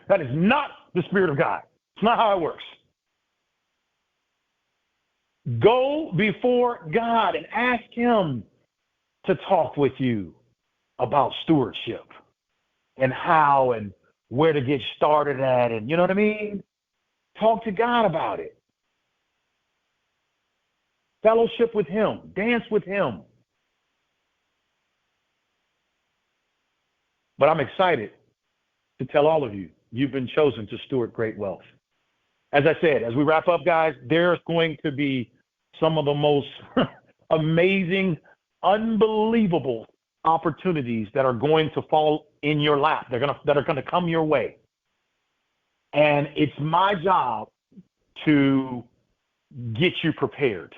That is not the Spirit of God. It's not how it works. Go before God and ask him to talk with you about stewardship and how and where to get started at, and you know what I mean? Talk to God about it. Fellowship with him. Dance with him. But I'm excited to tell all of you, you've been chosen to steward great wealth. As I said, as we wrap up, guys, there's going to be some of the most amazing, unbelievable opportunities that are going to fall in your lap. That are going to come your way. And it's my job to get you prepared.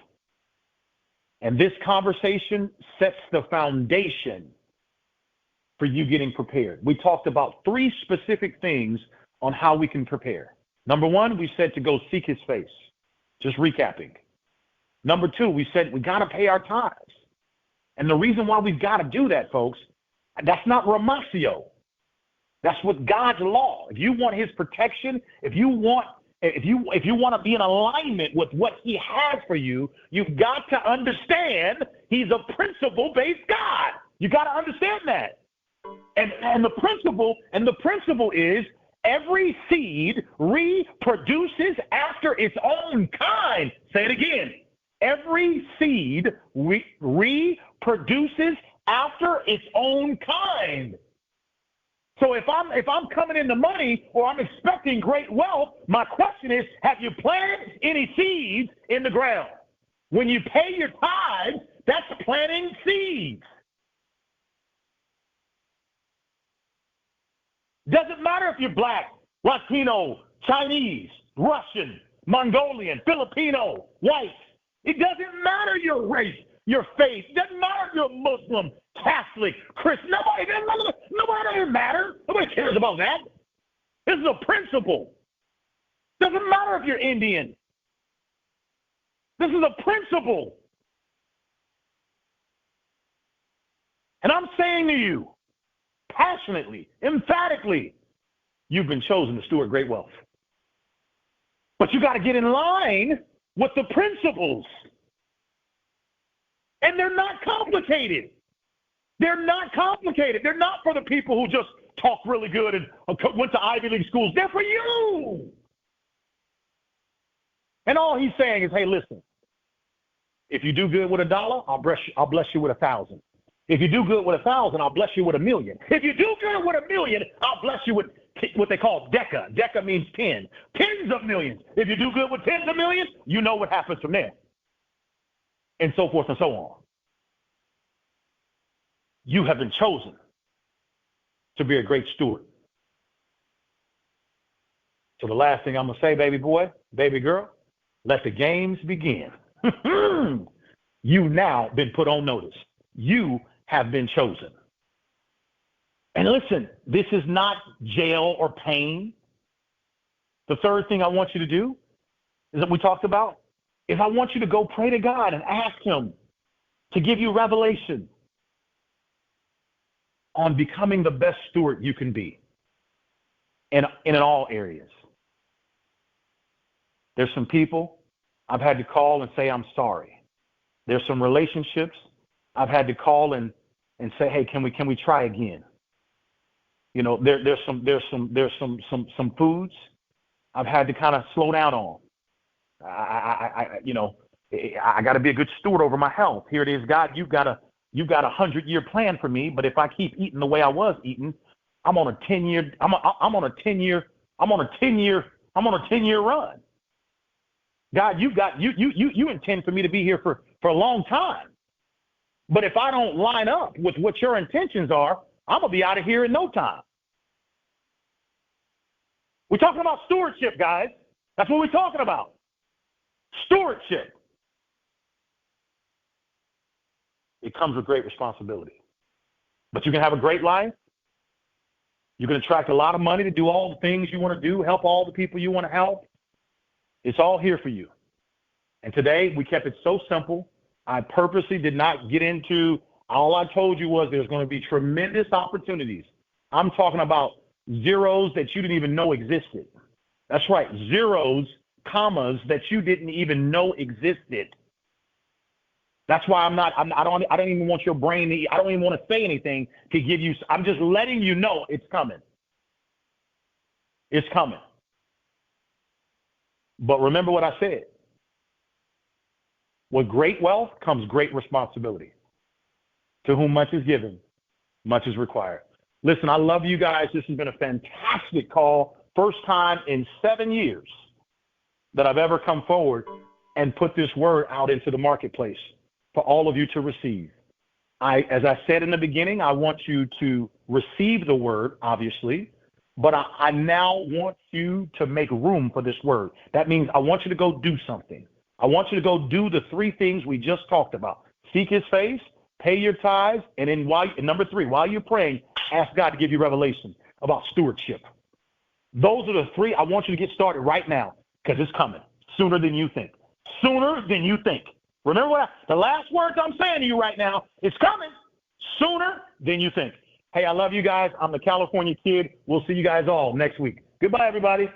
And this conversation sets the foundation for you getting prepared. We talked about 3 specific things on how we can prepare. Number 1, we said to go seek his face. Just recapping. Number 2, we said we got to pay our tithes. And the reason why we've got to do that, folks, that's not Romacio. That's with God's law. If you want his protection, if you want to be in alignment with what he has for you, you've got to understand he's a principle-based God. You got to understand that. And the principle is every seed reproduces after its own kind. Say it again. Every seed reproduces after its own kind. So if I'm coming into money or I'm expecting great wealth, my question is, have you planted any seeds in the ground? When you pay your tithes, that's planting seeds. Doesn't matter if you're black, Latino, Chinese, Russian, Mongolian, Filipino, white. It doesn't matter your race, your faith. It doesn't matter if you're Muslim, Catholic, Christian. Nobody doesn't matter. Nobody cares about that. This is a principle. Doesn't matter if you're Indian. This is a principle. And I'm saying to you, passionately, emphatically, you've been chosen to steward great wealth. But you got to get in line with the principles. And they're not complicated. They're not complicated. They're not for the people who just talk really good and went to Ivy League schools. They're for you. And all he's saying is, hey, listen, if you do good with $1, I'll bless you with 1,000. If you do good with 1,000, I'll bless you with 1,000,000. If you do good with 1,000,000, I'll bless you with what they call deca. Deca means 10. Tens of millions. If you do good with tens of millions, you know what happens from there. And so forth and so on. You have been chosen to be a great steward. So the last thing I'm going to say, baby boy, baby girl, let the games begin. You've now been put on notice. You have been chosen. And listen, this is not jail or pain. The third thing I want you to do is that we talked about is I want you to go pray to God and ask him to give you revelation on becoming the best steward you can be in all areas. There's some people I've had to call and say, I'm sorry. There's some relationships I've had to call and say, hey, can we try again? You know, there's some foods I've had to kind of slow down on. I got to be a good steward over my health. Here it is, God, you've got a 100-year plan for me, but if I keep eating the way I was eating, I'm on a 10-year run. God, you intend for me to be here for a long time. But if I don't line up with what your intentions are, I'm going to be out of here in no time. We're talking about stewardship, guys. That's what we're talking about. Stewardship. It comes with great responsibility. But you can have a great life. You can attract a lot of money to do all the things you want to do, help all the people you want to help. It's all here for you. And today we kept it so simple. I purposely did not get into, all I told you was there's going to be tremendous opportunities. I'm talking about zeros that you didn't even know existed. That's right, zeros, commas that you didn't even know existed. That's why I don't even want your brain to, I don't even want to say anything to give you, I'm just letting you know it's coming. It's coming. But remember what I said. With great wealth comes great responsibility. To whom much is given, much is required. Listen, I love you guys. This has been a fantastic call. First time in 7 years that I've ever come forward and put this word out into the marketplace for all of you to receive. As I said in the beginning, I want you to receive the word, obviously, but I now want you to make room for this word. That means I want you to go do something. I want you to go do the 3 things we just talked about. Seek his face, pay your tithes, and then number 3, while you're praying, ask God to give you revelation about stewardship. Those are the 3 I want you to get started right now because it's coming sooner than you think. Sooner than you think. Remember the last words I'm saying to you right now, it's coming sooner than you think. Hey, I love you guys. I'm the California Kid. We'll see you guys all next week. Goodbye, everybody.